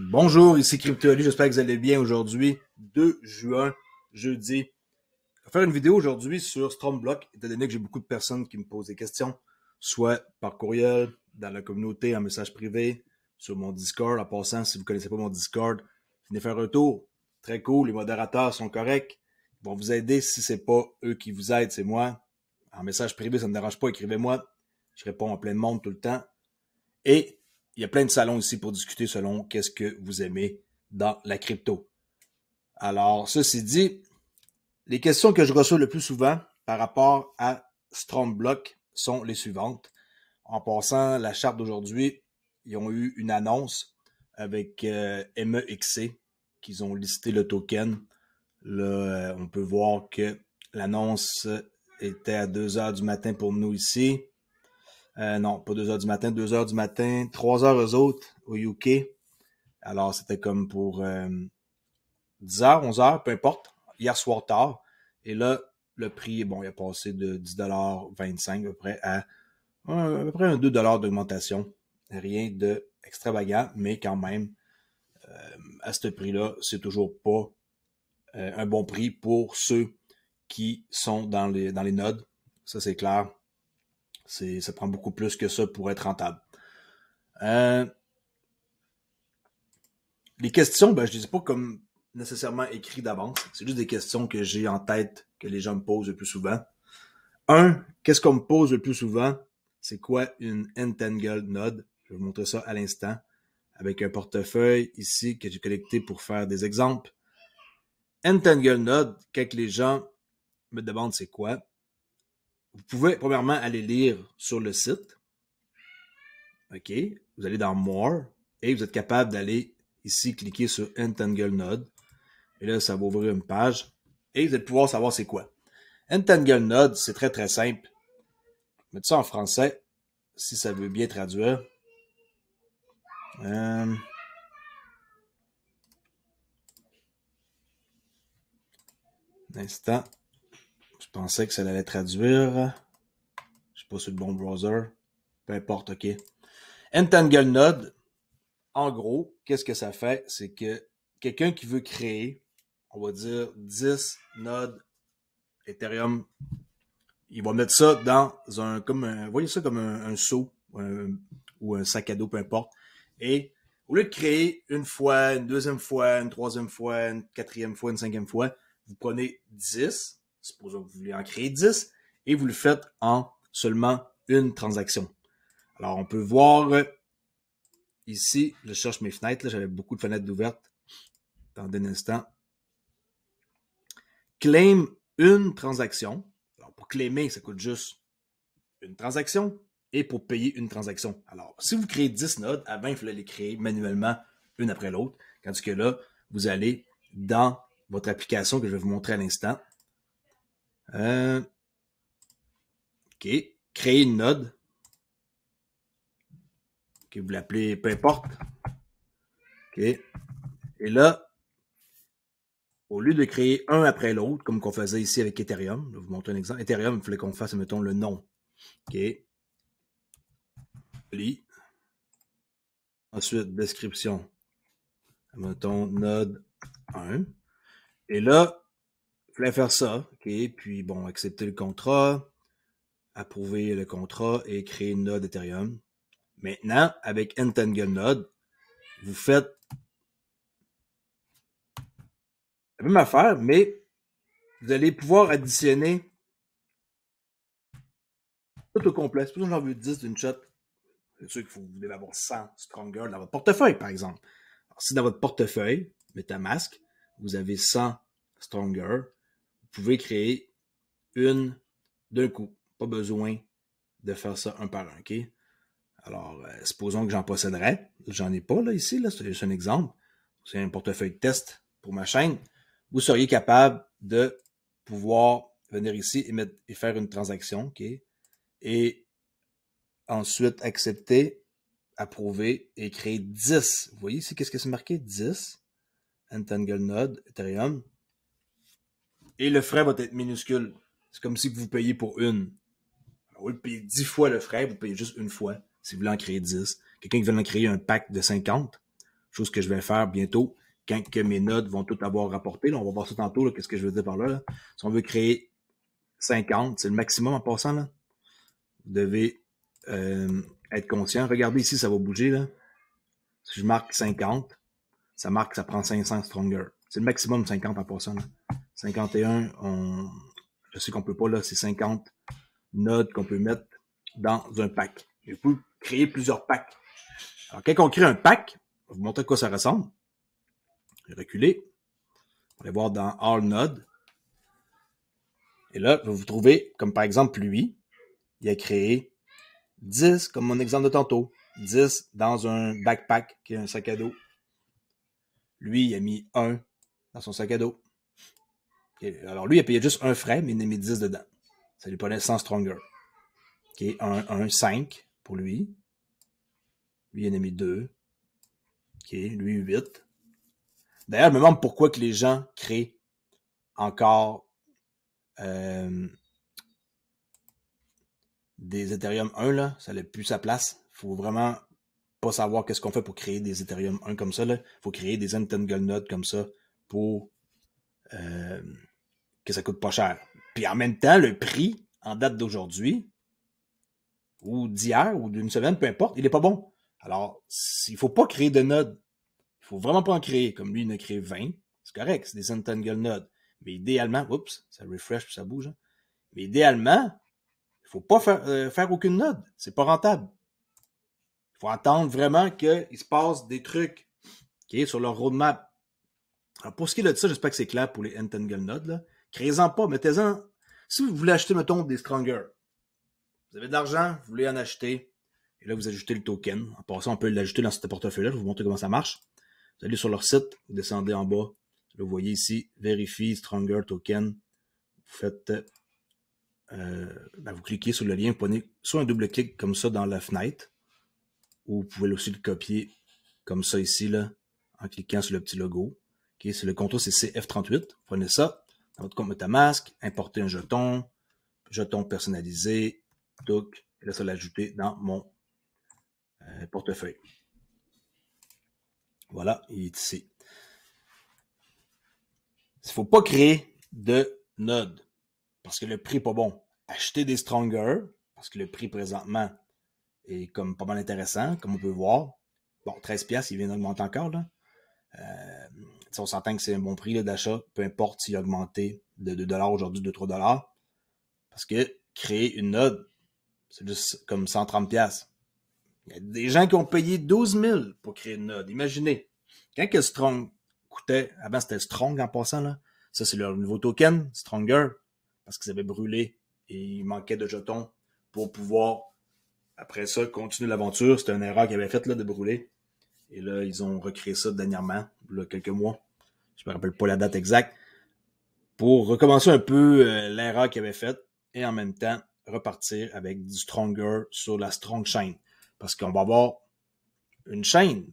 Bonjour, ici CryptoAli, j'espère que vous allez bien aujourd'hui, 2 juin, jeudi. Je vais faire une vidéo aujourd'hui sur Stromblock, étant donné que j'ai beaucoup de personnes qui me posent des questions, soit par courriel, dans la communauté, en message privé, sur mon Discord. En passant, si vous ne connaissez pas mon Discord, venez faire un tour. Très cool, les modérateurs sont corrects. Ils vont vous aider si c'est pas eux qui vous aident, c'est moi. En message privé, ça ne me dérange pas, écrivez-moi. Je réponds à plein de monde tout le temps. Et il y a plein de salons ici pour discuter selon qu'est-ce que vous aimez dans la crypto. Alors, ceci dit, les questions que je reçois le plus souvent par rapport à Stromblock sont les suivantes. En passant, la charte d'aujourd'hui, ils ont eu une annonce avec MEXC qu'ils ont listé le token. Là, on peut voir que l'annonce était à 2 heures du matin pour nous ici. Non, pas 2 heures du matin, 2 heures du matin, 3 heures eux autres au UK. Alors, c'était comme pour 10 heures, 11 heures, peu importe. Hier soir tard. Et là, le prix, bon, il a passé de 10,25 $ à peu près à peu près un 2 $ d'augmentation. Rien de extravagant, mais quand même, à ce prix-là, c'est toujours pas un bon prix pour ceux qui sont dans les nodes. Ça, c'est clair. Ça prend beaucoup plus que ça pour être rentable. Les questions, je ne les ai pas comme nécessairement écrites d'avance. C'est juste des questions que j'ai en tête, que les gens me posent le plus souvent. Qu'est-ce qu'on me pose le plus souvent? C'est quoi une Entangled Node? Je vais vous montrer ça à l'instant avec un portefeuille ici que j'ai collecté pour faire des exemples. Entangled Node, quand les gens me demandent c'est quoi, vous pouvez premièrement aller lire sur le site. OK? Vous allez dans More et vous êtes capable d'aller ici cliquer sur Entangled Node. Et là, ça va ouvrir une page et vous allez pouvoir savoir c'est quoi. Entangled Node, c'est très très simple. Je vais mettre ça en français si ça veut bien traduire. Un instant. Je pensais que ça allait traduire. Je suis pas sur le bon browser. Peu importe, OK. Entangled Node, en gros, qu'est-ce que ça fait? C'est que quelqu'un qui veut créer, on va dire, 10 nodes Ethereum, il va mettre ça dans voyez ça comme un seau ou un sac à dos, peu importe. Et au lieu de créer une fois, une deuxième fois, une troisième fois, une quatrième fois, une cinquième fois, vous prenez 10, supposons que vous voulez en créer 10, et vous le faites en seulement une transaction. Alors, on peut voir ici, je cherche mes fenêtres, j'avais beaucoup de fenêtres ouvertes. Attendez un instant. Claim une transaction. Alors, pour claimer, ça coûte juste une transaction et pour payer une transaction. Alors, si vous créez 10 nodes, avant, il fallait les créer manuellement une après l'autre. Tandis que là, vous allez dans votre application que je vais vous montrer à l'instant. OK. Créer une node. OK, vous l'appelez peu importe. OK. Et là, au lieu de créer un après l'autre, comme qu'on faisait ici avec Ethereum, je vais vous montrer un exemple. Ethereum, il fallait qu'on fasse, mettons, le nom. OK. Ensuite, description. Mettons node 1. Et là, il fallait faire ça. OK. Puis, bon, accepter le contrat, approuver le contrat et créer une node Ethereum. Maintenant, avec Entangled Node, vous faites la même affaire, mais vous allez pouvoir additionner tout au complet. C'est pour ça que j'en veux 10 d'une shot. C'est sûr qu'il faut vous devez avoir 100 Stronger dans votre portefeuille, par exemple. Alors, si dans votre portefeuille, MetaMask, vous avez 100 Stronger, vous pouvez créer une d'un coup. Pas besoin de faire ça un par un, OK? Alors, supposons que j'en posséderais. J'en ai pas, là, ici, là. C'est juste un exemple. C'est un portefeuille de test pour ma chaîne. Vous seriez capable de pouvoir venir ici et faire une transaction, OK? Et ensuite, accepter, approuver et créer 10. Vous voyez ici, qu'est-ce que c'est marqué? 10. Entangled Node, Ethereum. Et le frais va être minuscule. C'est comme si vous payez pour une. Alors, au lieu de payer 10 fois le frais, vous payez juste une fois si vous voulez en créer 10. Quelqu'un qui veut en créer un pack de 50, Chose que je vais faire bientôt quand que mes nodes vont tout avoir rapporté. Là, on va voir ça tantôt, qu'est-ce que je veux dire par là, là. Si on veut créer 50, c'est le maximum en passant, là. Vous devez être conscient. Regardez ici, ça va bouger, là. Si je marque 50, ça marque que ça prend 500 stronger. C'est le maximum 50 en passant, là. 51, je sais qu'on peut pas, là, c'est 50 nodes qu'on peut mettre dans un pack. Je peux créer plusieurs packs. Alors, quand on crée un pack, je vais vous montrer à quoi ça ressemble. Je vais reculer. On va aller voir dans All Node. Et là, je vais vous trouver, comme par exemple lui, il a créé 10, comme mon exemple de tantôt. 10 dans un backpack, qui est un sac à dos. Lui, il a mis 1 dans son sac à dos. Alors lui, il a payé juste un frais, mais il en a mis 10 dedans. Ça lui prenait 100 stronger. Okay, 5 pour lui. Lui, il en a mis 2. Okay, lui, 8. D'ailleurs, je me demande pourquoi que les gens créent encore des Ethereum 1, là. Ça n'a plus sa place. Il faut vraiment pas savoir qu'est-ce qu'on fait pour créer des Ethereum 1 comme ça. Il faut créer des Entangle nodes comme ça pour que ça coûte pas cher. Puis en même temps, le prix, en date d'aujourd'hui, ou d'hier, ou d'une semaine, peu importe, il est pas bon. Alors, il faut pas créer de nodes. Il faut vraiment pas en créer. Comme lui, il en a créé 20. C'est correct, c'est des Entangle nodes. Mais idéalement, oups, ça refresh puis ça bouge. Hein. Mais idéalement, il faut pas faire aucune node. C'est pas rentable. Il faut attendre vraiment qu'il se passe des trucs sur leur roadmap. Alors, pour ce qui est de ça, j'espère que c'est clair pour les Entangle nodes. Là. Créez-en pas, mettez-en. Si vous voulez acheter, mettons, des Stronger, vous avez de l'argent, vous voulez en acheter, et là, vous ajoutez le token. En passant, on peut l'ajouter dans ce portefeuille-là. Je vais vous montrer comment ça marche. Vous allez sur leur site, vous descendez en bas. Là, vous voyez ici, Verify Stronger Token. Vous faites... vous cliquez sur le lien, vous prenez soit un double-clic comme ça dans la fenêtre, ou vous pouvez aussi le copier comme ça ici, là, en cliquant sur le petit logo. Okay, c'est le contour, c'est CF38. Vous prenez ça dans votre compte MetaMask, importez un jeton personnalisé, donc, et là, ça l'ajouter dans mon portefeuille. Voilà, il est ici. Il ne faut pas créer de node parce que le prix n'est pas bon. Acheter des Stronger parce que le prix présentement est comme pas mal intéressant, comme on peut voir. Bon, 13$, il vient d'augmenter encore, là. On s'entend que c'est un bon prix d'achat, peu importe s'il a augmenté de 2$ aujourd'hui, 2-3$. Parce que créer une node, c'est juste comme 130$. Il y a des gens qui ont payé 12 000 pour créer une node. Imaginez. Quand que Strong coûtait, avant c'était Strong en passant, là. Ça, c'est leur nouveau token, Stronger, parce qu'ils avaient brûlé et il manquait de jetons pour pouvoir, après ça, continuer l'aventure. C'était une erreur qu'ils avaient faite, là, de brûler. Et là, ils ont recréé ça dernièrement, il y a quelques mois. Je me rappelle pas la date exacte. Pour recommencer un peu l'erreur qu'ils avaient faite et en même temps repartir avec du Stronger sur la Strong Chain. Parce qu'on va avoir une chaîne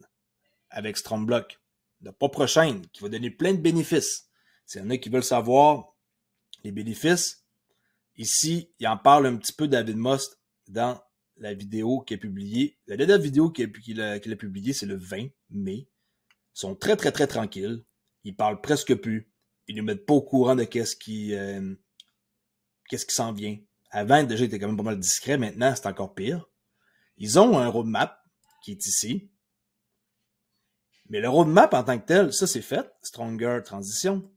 avec Strongblock, de propre chaîne, qui va donner plein de bénéfices. S'il y en a qui veulent savoir les bénéfices, ici, il en parle un petit peu David Most dans la vidéo qu'il a publiée. La dernière vidéo qu'il a publiée, c'est le 20 mai. Ils sont très, très, très tranquilles. Ils parlent presque plus. Ils ne nous mettent pas au courant de qu'est-ce qui s'en vient. Avant, déjà, ils étaient quand même pas mal discrets. Maintenant, c'est encore pire. Ils ont un roadmap qui est ici. Mais le roadmap en tant que tel, ça c'est fait. Stronger Transition.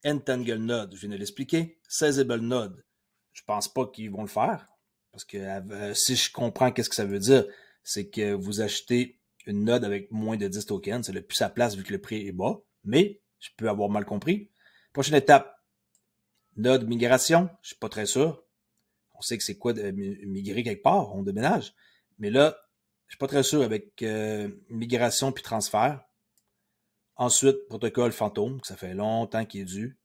Entangle Node, je viens de l'expliquer. Sizable Node, je pense pas qu'ils vont le faire. Parce que si je comprends qu'est-ce que ça veut dire, c'est que vous achetez une node avec moins de 10 tokens. Ça n'a plus sa place vu que le prix est bas. Mais, je peux avoir mal compris. Prochaine étape, node migration. Je suis pas très sûr. On sait que c'est quoi de migrer quelque part. On déménage. Mais là, je suis pas très sûr avec migration puis transfert. Ensuite, protocole fantôme, que ça fait longtemps qu'il est dû,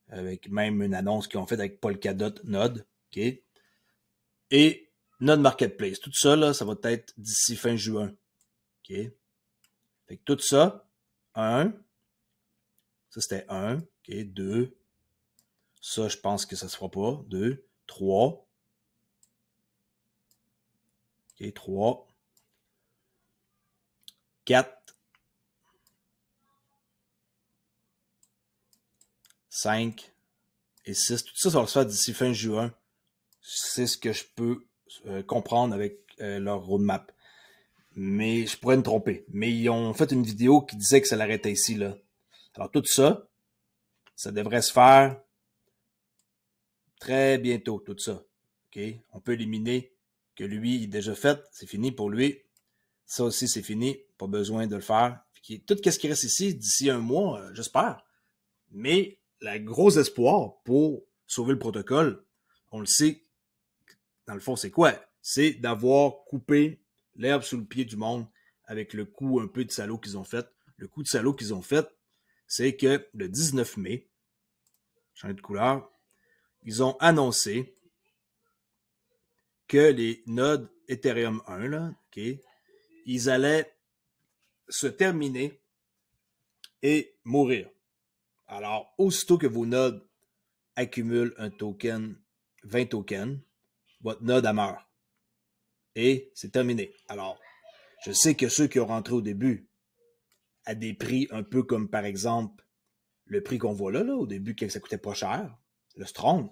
avec même une annonce qu'ils ont faite avec Polkadot Node. Okay? Et Node Marketplace. Tout ça, là, ça va être d'ici fin juin. Okay? Fait que tout ça, 1. Ça, c'était 1. Okay? 2. Ça, je pense que ça se fera pas. 2. 3. Okay? 3. 4. 5 et 6. Tout ça, ça va se faire d'ici fin juin. C'est ce que je peux comprendre avec leur roadmap. Mais je pourrais me tromper. Mais ils ont fait une vidéo qui disait que ça l'arrêtait ici, là. Alors tout ça, ça devrait se faire très bientôt, tout ça. OK? On peut éliminer que lui, il est déjà fait. C'est fini pour lui. Ça aussi, c'est fini. Pas besoin de le faire. Tout ce qui reste ici, d'ici un mois, j'espère. Mais le gros espoir pour sauver le protocole, on le sait, dans le fond, c'est quoi? C'est d'avoir coupé l'herbe sous le pied du monde avec le coup un peu de salaud qu'ils ont fait. Le coup de salaud qu'ils ont fait, c'est que le 19 mai, changer de couleur, ils ont annoncé que les nodes Ethereum 1, là, okay, ils allaient se terminer et mourir. Alors, aussitôt que vos nodes accumulent un token, 20 tokens, votre node a meurt. Et c'est terminé. Alors, je sais que ceux qui ont rentré au début à des prix un peu comme, par exemple, le prix qu'on voit là, au début, que ça coûtait pas cher, le Strong,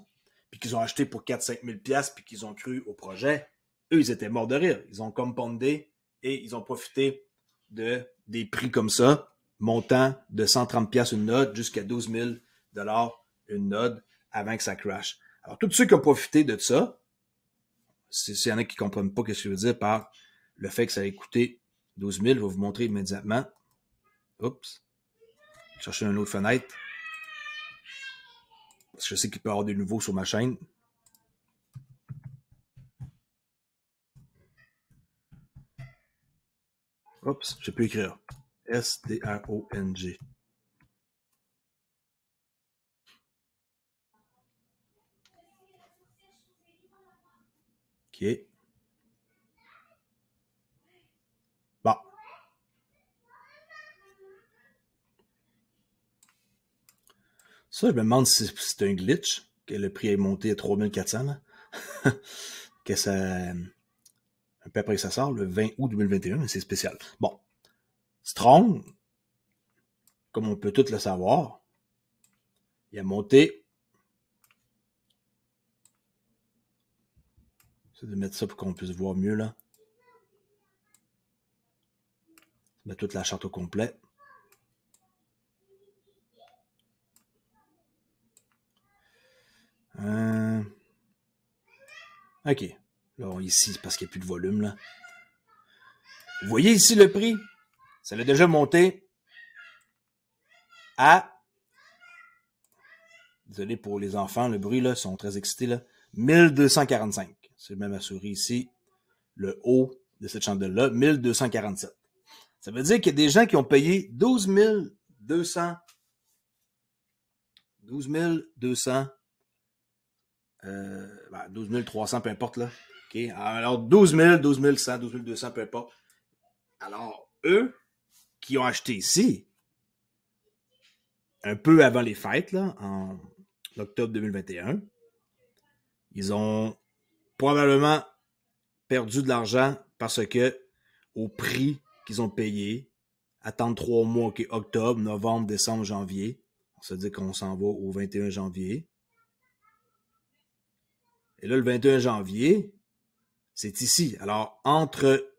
puis qu'ils ont acheté pour 4-5 000 $, puis qu'ils ont cru au projet, eux, ils étaient morts de rire. Ils ont compoundé et ils ont profité des prix comme ça, montant de 130 $ une node jusqu'à 12 000 $ une node avant que ça crash. Alors, tous ceux qui ont profité de ça, s'il y en a qui ne comprennent pas ce que je veux dire par le fait que ça a coûté 12 000, je vais vous montrer immédiatement. Oups. Chercher une autre fenêtre. Parce que je sais qu'il peut y avoir des nouveaux sur ma chaîne. Oups, je peux écrire. S-T-R-O-N-G. OK. Bon. Ça, je me demande si c'est un glitch, que le prix est monté à 3400, là. Que ça... Un peu après que ça sort, le 20 août 2021, mais c'est spécial. Bon. Strong, comme on peut tout le savoir, il a monté. J'essaie de mettre ça pour qu'on puisse voir mieux, là. Mettre toute la charte au complet. OK. Là, ici, parce qu'il n'y a plus de volume, là. Vous voyez ici le prix? Ça l'a déjà monté à... Désolé pour les enfants, le bruit, là, ils sont très excités, là. 1245. C'est même assuré ici. Le haut de cette chandelle-là, 1247. Ça veut dire qu'il y a des gens qui ont payé 12 200... 12 200... 12 300, peu importe, là. Okay. Alors, 12 000, 12 100, 12 200, peu importe. Alors, eux, qui ont acheté ici, un peu avant les fêtes, là, en octobre 2021, ils ont probablement perdu de l'argent parce que, au prix qu'ils ont payé, attendre 3 mois, okay, octobre, novembre, décembre, janvier, on se dit qu'on s'en va au 21 janvier. Et là, le 21 janvier, c'est ici. Alors, entre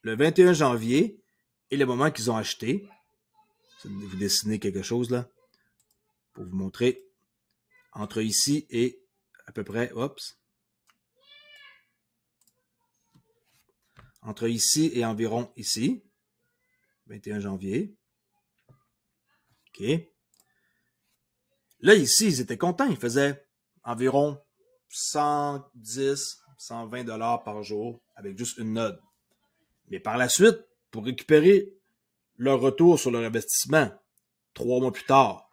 le 21 janvier et le moment qu'ils ont acheté, vous dessinez quelque chose là, pour vous montrer, entre ici et à peu près, entre ici et environ ici, 21 janvier. OK. Là, ici, ils étaient contents. Ils faisaient environ 110, 120 $ par jour avec juste une node. Mais par la suite, pour récupérer leur retour sur leur investissement, 3 mois plus tard,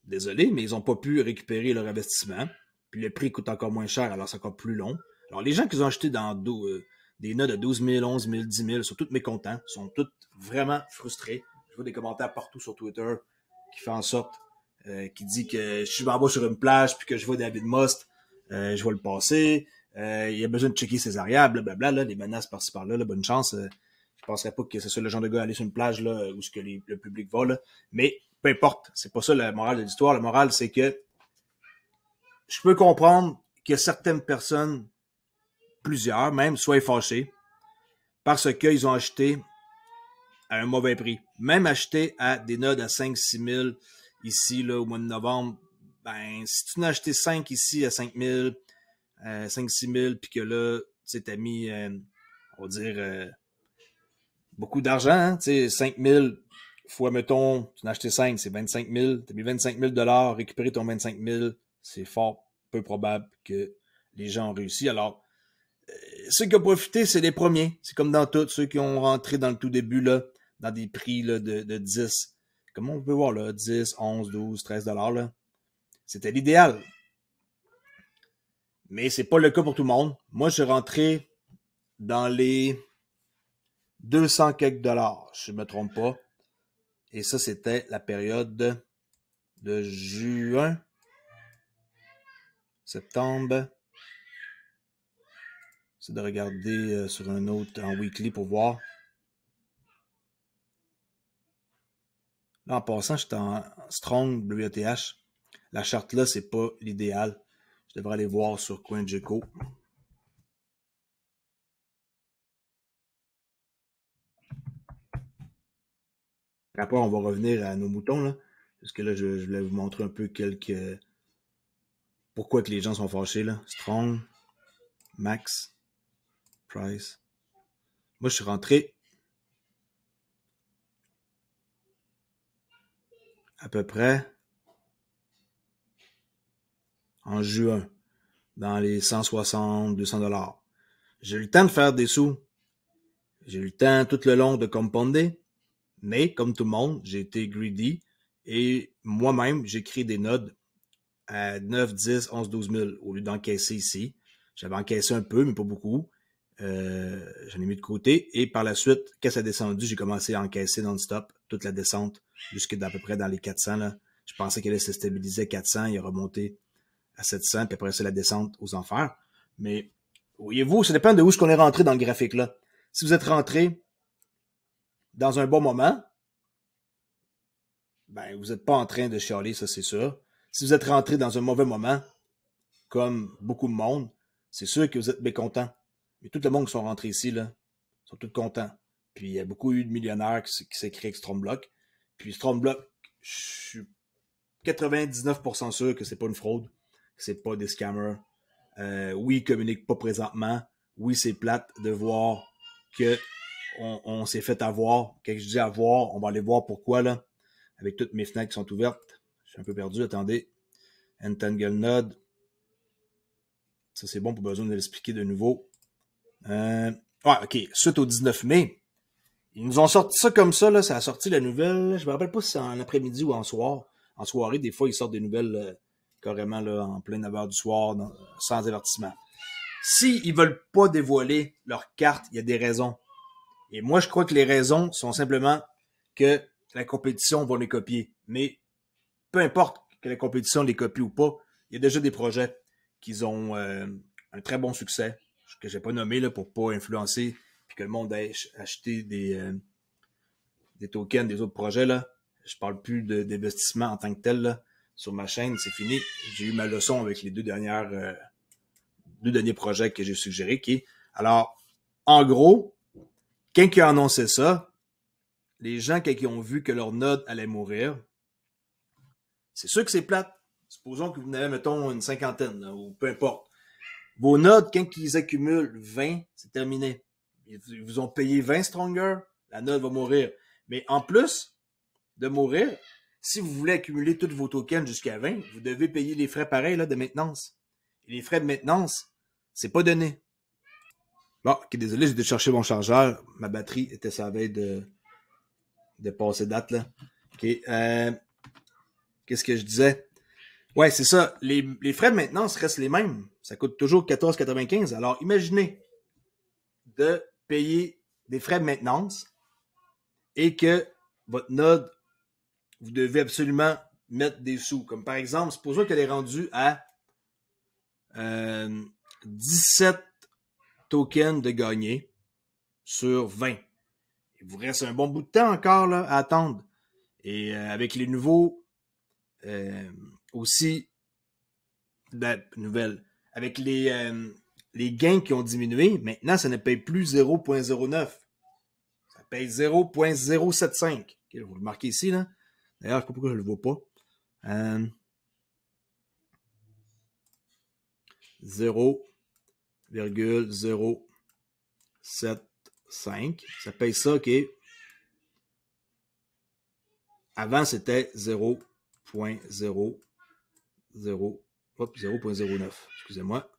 désolé, mais ils n'ont pas pu récupérer leur investissement. Puis le prix coûte encore moins cher, alors c'est encore plus long. Alors les gens qui ont acheté dans des notes de 12 000, 11 000, 10 000 sont tous mécontents, sont tous vraiment frustrés. Je vois des commentaires partout sur Twitter qui font en sorte, qui dit que je m'en vais sur une plage puis que je vois David Most, je vais le passer. Il a besoin de checker ses arrières, blablabla, là, des menaces par-ci par-là, là, bonne chance. Je penserais pas que ce soit le genre de gars à aller sur une plage là, où ce que le public va, là. Mais peu importe, c'est pas ça la morale de l'histoire. La morale, c'est que je peux comprendre que certaines personnes, plusieurs même, soient fâchées parce qu'ils ont acheté à un mauvais prix. Même acheté à des nodes à 5-6 000 ici, là, au mois de novembre, ben, si tu en as acheté 5 ici à 5 000, 5-6 000, puis que là, tu t'as mis, on va dire, beaucoup d'argent, hein, tu sais, 5 000 fois, mettons, tu en as acheté 5, c'est 25 000, tu as mis 25 000 récupérer ton 25 000, c'est fort peu probable que les gens ont réussi. Alors, ceux qui ont profité, c'est les premiers. C'est comme dans tout, ceux qui ont rentré dans le tout début, là, dans des prix là, de 10. Comment on peut voir, là, 10, 11, 12, 13 $, là. C'était l'idéal. Mais c'est pas le cas pour tout le monde. Moi, je suis rentré dans les 200 quelques dollars, si je me trompe pas. Et ça, c'était la période de juin, septembre. C'est de regarder sur un autre en weekly pour voir. Là, en passant, j'étais en Strong WTH. La charte là, c'est pas l'idéal. Je devrais aller voir sur CoinGecko. Après, on va revenir à nos moutons, là. Parce que là, je voulais vous montrer un peu quelques. Pourquoi que les gens sont fâchés, là. Strong, Max, Price. Moi, je suis rentré à peu près en juin, dans les 160, 200 $. J'ai eu le temps de faire des sous. J'ai eu le temps tout le long de compounder. Mais, comme tout le monde, j'ai été greedy. Et moi-même, j'ai créé des nodes à 9, 10, 11, 12 000 au lieu d'encaisser ici. J'avais encaissé un peu, mais pas beaucoup. J'en ai mis de côté. Et par la suite, quand ça a descendu, j'ai commencé à encaisser non-stop toute la descente jusqu'à à peu près dans les 400. Là. Je pensais qu'elle allait se stabiliser à 400. Il a remonté à 700. Puis après, c'est la descente aux enfers. Mais voyez-vous, ça dépend de où est-ce qu'on est rentré dans le graphique. Là. Si vous êtes rentré dans un bon moment, ben, vous n'êtes pas en train de chialer, ça c'est sûr. Si vous êtes rentré dans un mauvais moment, comme beaucoup de monde, c'est sûr que vous êtes mécontents. Mais tout le monde qui sont rentrés ici, là, sont tous contents. Puis il y a beaucoup eu de millionnaires qui s'est créé avec Stromblock. Puis Stromblock, je suis 99% sûr que c'est pas une fraude, que c'est pas des scammers. Oui, ils communiquent pas présentement. Oui, c'est plate de voir que on s'est fait avoir. Quand je dis avoir, on va aller voir pourquoi, là. Avec toutes mes fenêtres qui sont ouvertes. Je suis un peu perdu, attendez. Entangle Node. Ça, c'est bon, pour besoin de l'expliquer de nouveau. Ouais, ok. Suite au 19 mai, ils nous ont sorti ça comme ça, là. Ça a sorti la nouvelle. Je me rappelle pas si c'est en après-midi ou en soir. En soirée, des fois, ils sortent des nouvelles carrément là, en plein 9h du soir, sans avertissement. S'ils veulent pas dévoiler leur carte, il y a des raisons. Et moi, je crois que les raisons sont simplement que la compétition va les copier. Mais peu importe que la compétition les copie ou pas, il y a déjà des projets qui ont un très bon succès, que j'ai pas nommé là, pour pas influencer puis que le monde ait acheté des tokens des autres projets. Là. Je parle plus d'investissement en tant que tel là, sur ma chaîne, c'est fini. J'ai eu ma leçon avec les deux derniers projets que j'ai suggérés. Alors, en gros, quand ils ont annoncé ça, les gens, quand ils ont vu que leur node allait mourir, c'est sûr que c'est plate. Supposons que vous en avez, mettons, une cinquantaine, là, ou peu importe. Vos nodes, quand ils accumulent 20, c'est terminé. Ils vous ont payé 20 Stronger, la node va mourir. Mais en plus de mourir, si vous voulez accumuler tous vos tokens jusqu'à 20, vous devez payer les frais pareils là, de maintenance. Et les frais de maintenance, c'est pas donné. Bon, ok, désolé, j'ai dû chercher mon chargeur. Ma batterie était sur la veille de passer date, là. Ok, qu'est-ce que je disais? Ouais, c'est ça. Les frais de maintenance restent les mêmes. Ça coûte toujours 14,95. Alors, imaginez de payer des frais de maintenance et que votre node, vous devez absolument mettre des sous. Comme par exemple, supposons qu'elle est rendue à 17 tokens de gagner sur 20. Il vous reste un bon bout de temps encore là, à attendre. Et avec les nouveaux aussi, nouvelles, avec les gains qui ont diminué, maintenant, ça ne paye plus 0.09. Ça paye 0.075. Okay, vous le marquez ici, là. D'ailleurs, je ne sais pas pourquoi je ne le vois pas. 0.075. Ça paye ça, OK. Avant, c'était 0.09. Excusez-moi.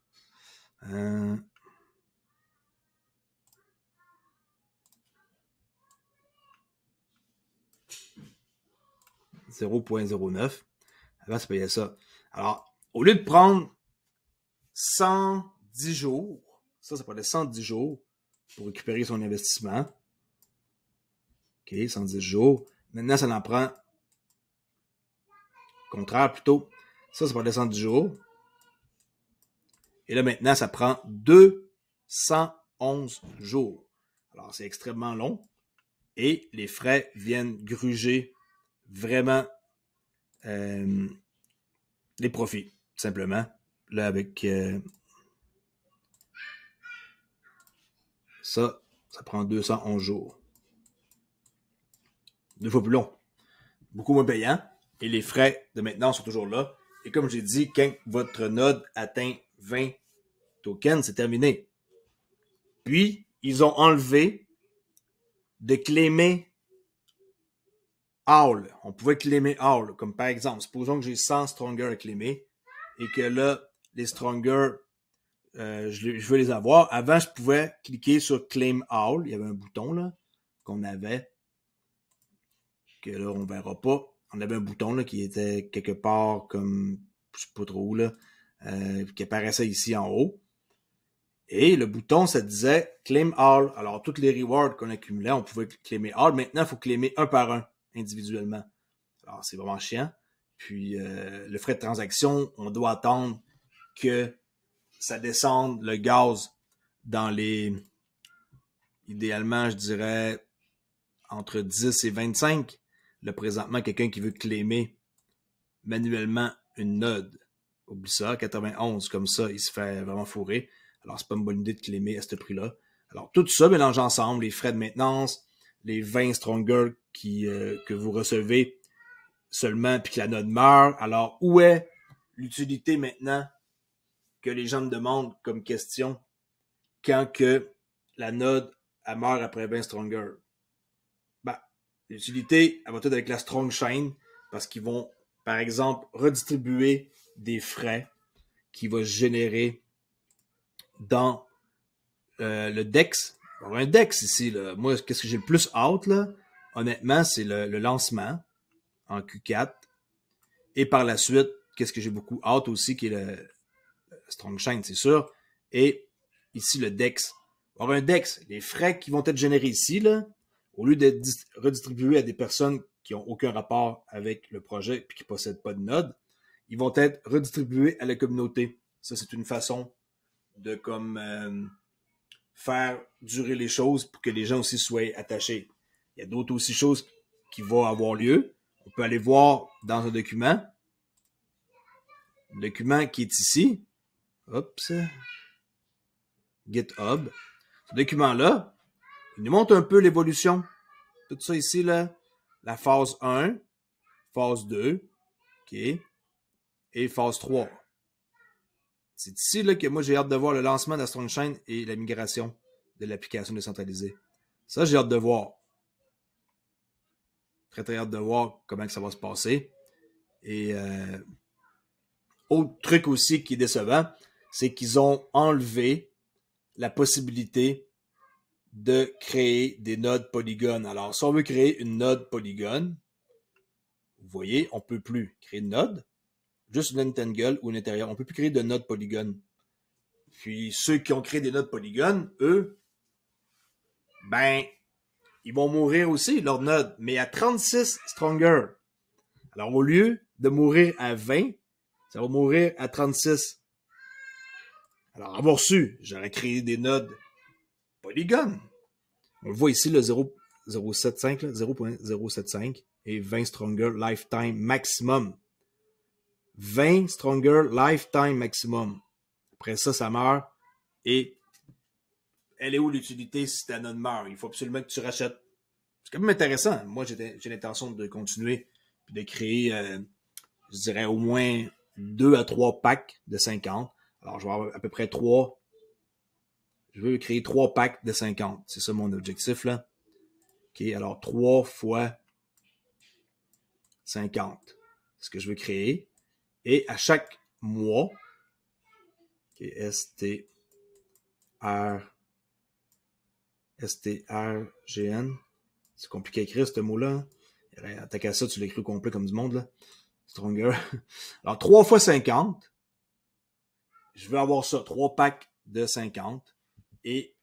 0.09. Avant, ça payait ça. Alors, au lieu de prendre 110 jours, ça prenait 110 jours pour récupérer son investissement. OK, 110 jours. Maintenant, ça en prend, contraire plutôt, ça prenait 110 jours. Et là, maintenant, ça prend 211 jours. Alors, c'est extrêmement long. Et les frais viennent gruger vraiment les profits, tout simplement. Là, avec ça prend 211 jours. 2 fois plus long. Beaucoup moins payant. Et les frais de maintenance sont toujours là. Et comme j'ai dit, quand votre node atteint 20 tokens, c'est terminé. Puis, ils ont enlevé de claimer all. On pouvait claimer all. Comme par exemple, supposons que j'ai 100 stronger à claimer et que là, les stronger, je veux les avoir. Avant, je pouvais cliquer sur claim all. Il y avait un bouton là qu'on avait que là, on verra pas. On avait un bouton là, qui était quelque part comme, je sais pas trop où, là, qui apparaissait ici en haut. Et le bouton, ça disait Claim All. Alors, toutes les rewards qu'on accumulait, on pouvait claimer All. Maintenant, il faut claimer un par un, individuellement. Alors, c'est vraiment chiant. Puis, le frais de transaction, on doit attendre que ça descende le gaz dans les... Idéalement, je dirais entre 10 et 25. Là, présentement, quelqu'un qui veut claimer manuellement une node. Oublie ça, 91, comme ça, il se fait vraiment fourrer. Alors, c'est pas une bonne idée de claimer à ce prix-là. Alors, tout ça mélange ensemble, les frais de maintenance, les 20 stronger que vous recevez seulement, puis que la node meurt. Alors, où est l'utilité maintenant que les gens me demandent comme question quand que la node elle meurt après 20 stronger? Ben, l'utilité, elle va être avec la strong chain, parce qu'ils vont, par exemple, redistribuer des frais qui vont se générer dans le DEX. Alors, un DEX ici, là, moi, qu'est-ce que j'ai le plus hâte, là? Honnêtement, c'est le lancement en Q4. Et par la suite, qu'est-ce que j'ai beaucoup hâte aussi, qui est le Strong Chain, c'est sûr. Et ici, le DEX. Alors, un DEX, les frais qui vont être générés ici, là, au lieu d'être redistribués à des personnes qui n'ont aucun rapport avec le projet et qui ne possèdent pas de node, ils vont être redistribués à la communauté. Ça, c'est une façon de faire durer les choses pour que les gens aussi soient attachés. Il y a d'autres aussi choses qui vont avoir lieu. On peut aller voir dans un document. Le document qui est ici. Oups. GitHub. Ce document-là, il nous montre un peu l'évolution. Tout ça ici, là. La phase 1, phase 2, OK, et phase 3. C'est ici là, que moi, j'ai hâte de voir le lancement de la Strong Chain et la migration de l'application décentralisée. Ça, j'ai hâte de voir. Très, très hâte de voir comment ça va se passer. Et autre truc aussi qui est décevant, c'est qu'ils ont enlevé la possibilité de créer des nodes polygones. Alors, si on veut créer une node polygone, vous voyez, on ne peut plus créer une node, juste une entangle ou une intérieur. On ne peut plus créer de node polygone. Puis, ceux qui ont créé des nodes polygones, eux, ben, ils vont mourir aussi, leur node, mais à 36 stronger. Alors, au lieu de mourir à 20, ça va mourir à 36. Alors, avoir su, j'aurais créé des nodes polygones. On le voit ici, le 0, 0.075, 0.075 et 20 Stronger Lifetime Maximum. 20 Stronger Lifetime Maximum. Après ça, ça meurt. Et elle est où l'utilité si ta node meurt? Il faut absolument que tu rachètes. C'est quand même intéressant. Moi, j'ai l'intention de continuer et de créer, je dirais, au moins 2 à 3 packs de 50. Alors, je vais avoir à peu près 3. Je veux créer 3 packs de 50. C'est ça mon objectif, là. OK, alors 3 fois 50. C'est ce que je veux créer. Et à chaque mois, OK, STRGN. C'est compliqué à écrire, ce mot-là. T'as qu'à ça, tu l'écris complet comme du monde, là. Stronger. Alors, 3 fois 50. Je veux avoir ça, 3 packs de 50. Et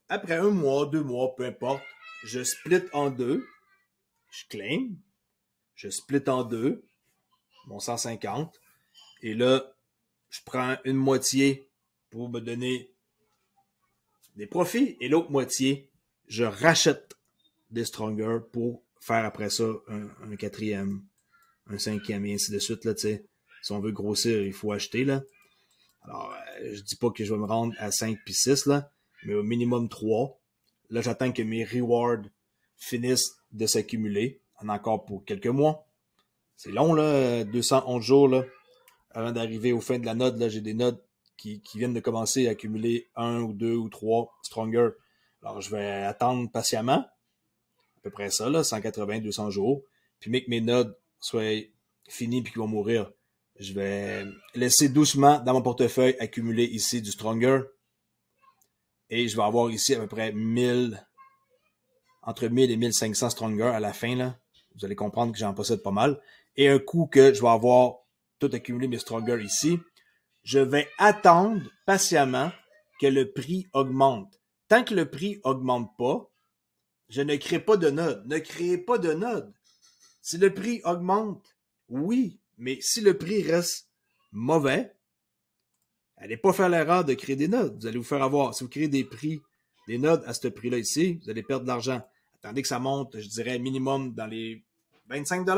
après 1 mois, 2 mois, peu importe, je split en 2. Je claim. Je split en 2. Mon 150. Et là, je prends une moitié pour me donner des profits. Et l'autre moitié, je rachète des Stronger pour faire après ça un 4e, un 5e et ainsi de suite. Là, t'sais. Si on veut grossir, il faut acheter. Là. Alors, je dis pas que je vais me rendre à 5 puis 6, là, mais au minimum 3. Là, j'attends que mes rewards finissent de s'accumuler. En encore pour quelques mois. C'est long, là, 211 jours, là. Avant d'arriver au fin de la node, là, j'ai des nodes qui viennent de commencer à accumuler 1 ou 2 ou 3 Stronger. Alors, je vais attendre patiemment. À peu près ça, là, 180, 200 jours. Puis, mais que mes nodes soient finis puis qu'ils vont mourir. Je vais laisser doucement dans mon portefeuille accumuler ici du Stronger. Et je vais avoir ici à peu près entre 1000 et 1500 Stronger à la fin, là. Vous allez comprendre que j'en possède pas mal. Et un coup que je vais avoir tout accumulé mes Stronger ici, je vais attendre patiemment que le prix augmente. Tant que le prix augmente pas, je ne crée pas de node. Ne créez pas de node. Si le prix augmente, oui, mais si le prix reste mauvais, allez pas faire l'erreur de créer des nodes. Vous allez vous faire avoir. Si vous créez des nodes à ce prix-là ici, vous allez perdre de l'argent. Attendez que ça monte, je dirais, minimum dans les 25 $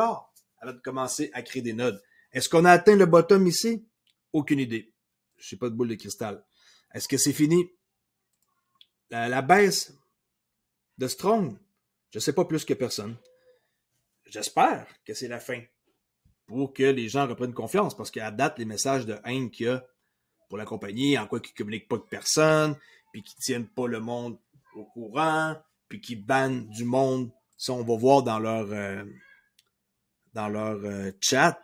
avant de commencer à créer des nodes. Est-ce qu'on a atteint le bottom ici? Aucune idée. Je n'ai pas de boule de cristal. Est-ce que c'est fini? La baisse de Strong, je ne sais pas plus que personne. J'espère que c'est la fin pour que les gens reprennent confiance parce qu'à date, les messages de haine qu'il y a pour la compagnie, en quoi qu'ils ne communiquent pas avec personne, puis qu'ils ne tiennent pas le monde au courant, puis qu'ils bannent du monde. Ça, on va voir dans leur chat.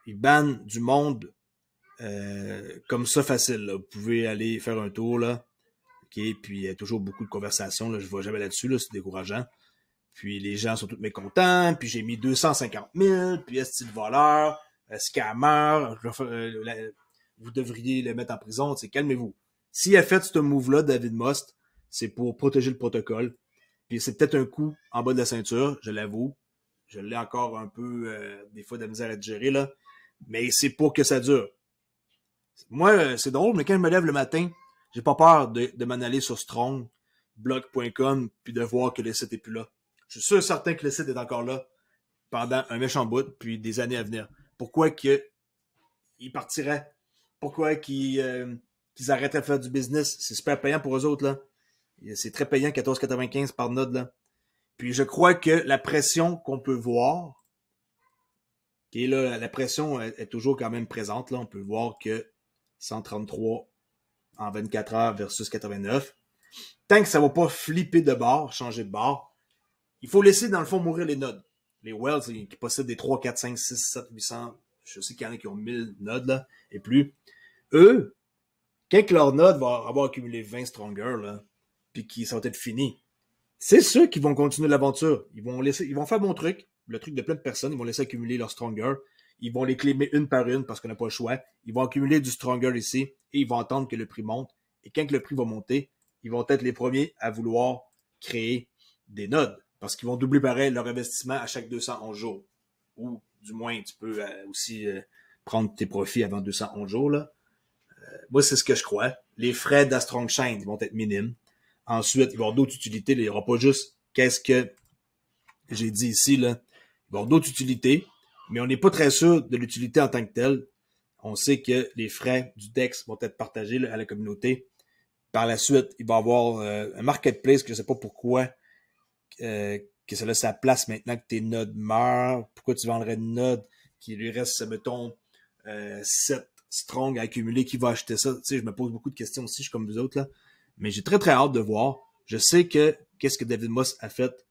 Ils bannent du monde comme ça facile. Là. Vous pouvez aller faire un tour, là. OK, puis il y a toujours beaucoup de conversations. Là. Je ne vois jamais là-dessus, là. C'est décourageant. Puis les gens sont tous mécontents. Puis j'ai mis 250 000. Puis est-ce que voleur, scammer, vous devriez le mettre en prison. Calmez-vous. S'il a fait ce move-là, David Most, c'est pour protéger le protocole. Puis c'est peut-être un coup en bas de la ceinture, je l'avoue. Je l'ai encore un peu, des fois, de la misère à digérer, là. Mais c'est pour que ça dure. Moi, c'est drôle, mais quand je me lève le matin, j'ai pas peur de m'en aller sur strongblock.com puis de voir que le site est plus là. Je suis sûr et certain que le site est encore là pendant un méchant bout puis des années à venir. Pourquoi qu'ils partiraient? Pourquoi qu'ils arrêteraient de faire du business? C'est super payant pour eux autres, là. C'est très payant, 14,95 par node, là. Puis je crois que la pression qu'on peut voir, et là, la pression est toujours quand même présente, là. On peut voir que 133 en 24 heures versus 89. Tant que ça ne va pas flipper de bord, changer de bord, il faut laisser, dans le fond, mourir les nodes. Les Wells qui possèdent des 3, 4, 5, 6, 7, 800, je sais qu'il y en a qui ont 1000 nodes, là, et plus. Eux, quand leur node va avoir accumulé 20 Stronger, là, puis qu'ils sont peut-être finis, c'est ceux qui vont continuer l'aventure. Ils vont faire mon truc, le truc de plein de personnes, ils vont laisser accumuler leur Stronger. Ils vont les claimer une par une parce qu'on n'a pas le choix. Ils vont accumuler du Stronger ici et ils vont attendre que le prix monte. Et quand le prix va monter, ils vont être les premiers à vouloir créer des nodes parce qu'ils vont doubler pareil leur investissement à chaque 211 jours. Ou du moins, tu peux aussi prendre tes profits avant 211 jours. Là. Moi, c'est ce que je crois. Les frais d'Astrong Chain vont être minimes. Ensuite, il va y avoir d'autres utilités. Il n'y aura pas juste qu'est-ce que j'ai dit ici, là? Il va y avoir d'autres utilités, mais on n'est pas très sûr de l'utilité en tant que telle. On sait que les frais du DEX vont être partagés là, à la communauté. Par la suite, il va y avoir un marketplace que je ne sais pas pourquoi que ça laisse sa place maintenant que tes nodes meurent. Pourquoi tu vendrais une node qui lui reste, mettons, 7 strong à accumuler? Qui va acheter ça? Tu sais, je me pose beaucoup de questions aussi, je suis comme vous autres, là. Mais j'ai très, très hâte de voir. Je sais que qu'est-ce que David Moss a fait,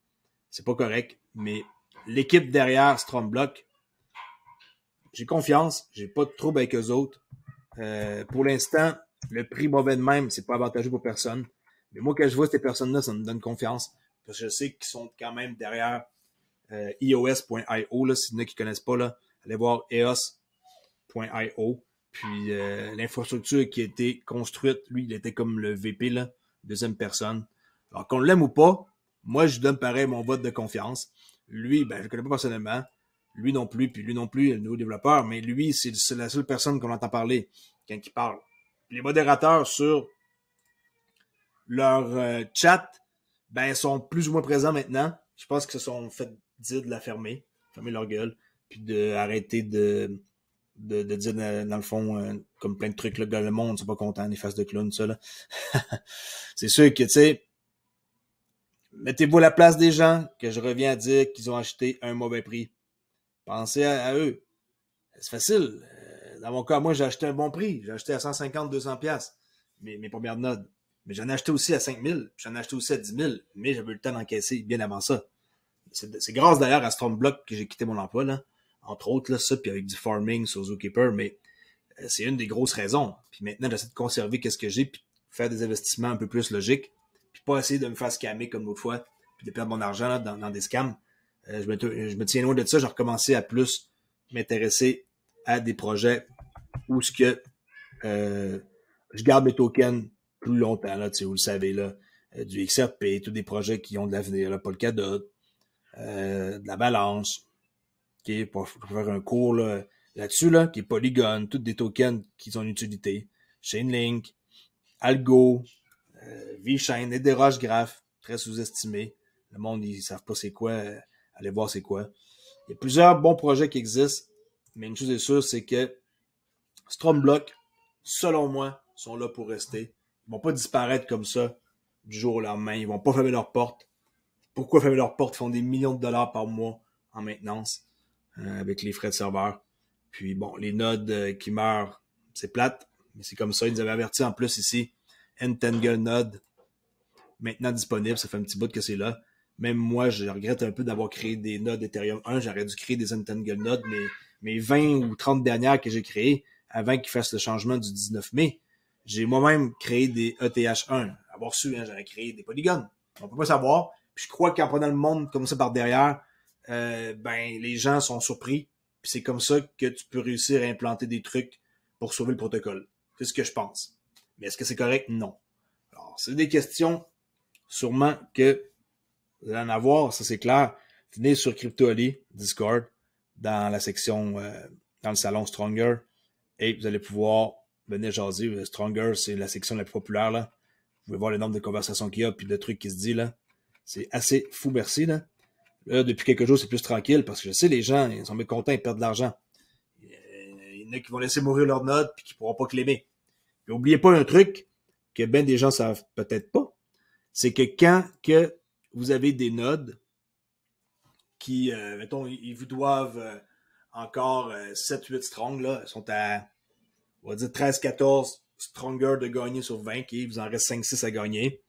c'est pas correct, mais l'équipe derrière Stromblock, j'ai confiance. J'ai pas de trouble avec eux autres. Pour l'instant, le prix mauvais de même, c'est pas avantageux pour personne. Mais moi, quand je vois ces personnes-là, ça me donne confiance. Parce que je sais qu'ils sont quand même derrière EOS.io. Là, s'il y en a qui ne connaissent pas, là, allez voir EOS.io. Puis l'infrastructure qui a été construite, lui, il était comme le VP, là, deuxième personne. Alors qu'on l'aime ou pas, moi, je donne pareil mon vote de confiance. Lui, ben, je le connais pas personnellement. Lui non plus, puis lui non plus, le nouveau développeur, mais lui, c'est la seule personne qu'on entend parler quand il parle. Les modérateurs sur leur chat, ben, sont plus ou moins présents maintenant. Je pense qu'ils se sont fait dire de la fermer leur gueule, puis d'arrêter de dire dans le fond, comme plein de trucs, là, que le monde, c'est pas content, les faces de clown, ça, là. C'est sûr que, tu sais, mettez-vous à la place des gens, que je reviens à dire qu'ils ont acheté un mauvais prix. Pensez à eux. C'est facile. Dans mon cas, moi, j'ai acheté un bon prix. J'ai acheté à 150-200$. Mes premières nodes. Mais j'en ai acheté aussi à 5000, j'en ai acheté aussi à 10 000, mais j'avais eu le temps d'encaisser bien avant ça. C'est grâce d'ailleurs à Stromblock que j'ai quitté mon emploi, là. Entre autres, là, ça, puis avec du farming sur Zookeeper, mais c'est une des grosses raisons. Puis maintenant, j'essaie de conserver qu'est-ce que j'ai, puis faire des investissements un peu plus logiques, puis pas essayer de me faire scammer comme l'autre fois, puis de perdre mon argent là, dans des scams. Je me tiens loin de ça, j'ai recommencé à plus m'intéresser à des projets où ce que je garde mes tokens plus longtemps, là, tu sais, vous le savez, là, du XRP, tous des projets qui ont de l'avenir, là, Polkadot, de la balance, qui est pour faire un cours là, là-dessus, là, qui est Polygon, tous des tokens qui ont une utilité. Chainlink, Algo, VeChain, et des roches graphes, très sous-estimés. Le monde, ils savent pas c'est quoi, allez voir c'est quoi. Il y a plusieurs bons projets qui existent, mais une chose est sûre, c'est que Stromblock, selon moi, sont là pour rester. Ils vont pas disparaître comme ça du jour au lendemain. Ils vont pas fermer leurs portes. Pourquoi fermer leurs portes? Ils font des millions de dollars par mois en maintenance avec les frais de serveur. Puis bon, les nodes qui meurent, c'est plate, mais c'est comme ça. Ils nous avaient averti en plus ici. Entangle Node, maintenant disponible. Ça fait un petit bout que c'est là. Même moi, je regrette un peu d'avoir créé des nodes Ethereum 1. J'aurais dû créer des Entangle Nodes, mais mes 20 ou 30 dernières que j'ai créées, avant qu'ils fassent le changement du 19 mai, j'ai moi-même créé des ETH1. Avoir su, hein, j'aurais créé des polygones. On peut pas savoir. Puis je crois qu'en prenant le monde comme ça par derrière, ben les gens sont surpris. Puis c'est comme ça que tu peux réussir à implanter des trucs pour sauver le protocole. C'est ce que je pense. Mais est-ce que c'est correct? Non. Alors, c'est des questions sûrement que vous allez en avoir, ça c'est clair. Venez sur CryptoAli, Discord, dans la section, dans le salon Stronger, et vous allez pouvoir venir jaser. Stronger, c'est la section la plus populaire, là. Vous pouvez voir le nombre de conversations qu'il y a, puis le truc qui se dit, là. C'est assez fou, merci, là. Là, depuis quelques jours, c'est plus tranquille, parce que je sais, les gens, ils sont mécontents, ils perdent de l'argent. Il y en a qui vont laisser mourir leur note, puis qui pourront pas claimer. Et n'oubliez pas un truc que ben des gens savent peut-être pas, c'est que quand que vous avez des nodes qui, mettons, ils vous doivent encore 7-8 strong, là, ils sont à, on va dire 13-14 stronger de gagner sur 20, et il vous en reste 5-6 à gagner,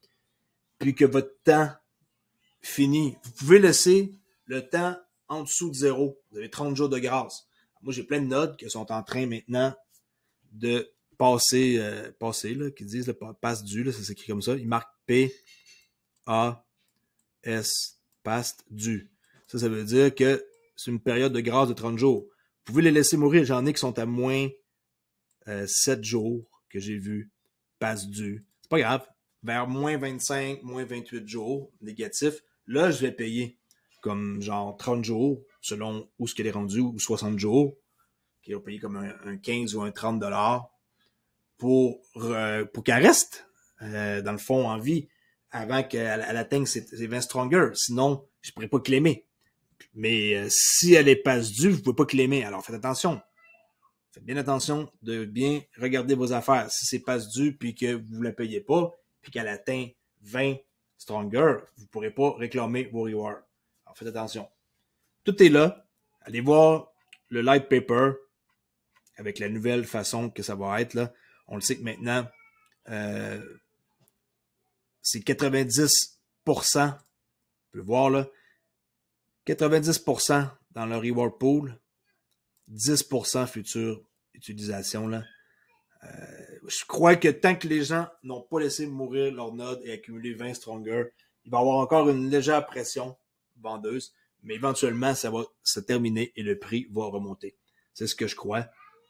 puis que votre temps finit. Vous pouvez laisser le temps en dessous de 0. Vous avez 30 jours de grâce. Moi, j'ai plein de nodes qui sont en train maintenant de passer, là, qui disent, là, passe dû, là, ça s'écrit comme ça. Ils marquent P-A-S, passe dû. Ça veut dire que c'est une période de grâce de 30 jours. Vous pouvez les laisser mourir. J'en ai qui sont à moins 7 jours que j'ai vu passe dû. C'est pas grave. Vers moins 25, moins 28 jours négatifs, là, je vais payer comme genre 30 jours, selon où ce qu'elle est rendu, ou 60 jours, qui va payer comme un 15 ou un 30$ pour qu'elle reste, dans le fond, en vie. avant qu'elle atteigne ses 20 stronger. Sinon, je ne pourrais pas claimer. Mais si elle est passe due, vous ne pouvez pas claimer. Alors faites attention. Faites bien attention de bien regarder vos affaires. Si c'est passe due puis que vous ne la payez pas, puis qu'elle atteint 20 stronger, vous ne pourrez pas réclamer vos rewards. Alors faites attention. Tout est là. Allez voir le light paper avec la nouvelle façon que ça va être. Là. On le sait que maintenant, c'est 90%. Vous pouvez voir là. 90% dans le reward pool. 10% future utilisation. Là. Je crois que tant que les gens n'ont pas laissé mourir leur node et accumuler 20 stronger, il va y avoir encore une légère pression vendeuse, mais éventuellement, ça va se terminer et le prix va remonter. C'est ce que je crois.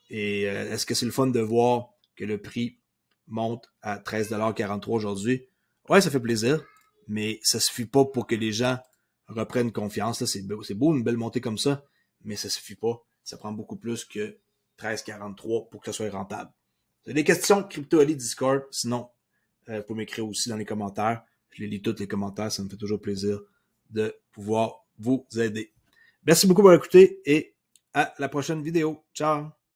Et est-ce que c'est le fun de voir que le prix monte à 13,43$ aujourd'hui? Ouais, ça fait plaisir, mais ça suffit pas pour que les gens reprennent confiance. Là, c'est beau une belle montée comme ça, mais ça suffit pas. Ça prend beaucoup plus que 13,43$ pour que ça soit rentable. Vous avez des questions, Crypto-Ali Discord. Sinon, vous pouvez m'écrire aussi dans les commentaires. Je les lis tous les commentaires. Ça me fait toujours plaisir de pouvoir vous aider. Merci beaucoup pour écouter et à la prochaine vidéo. Ciao!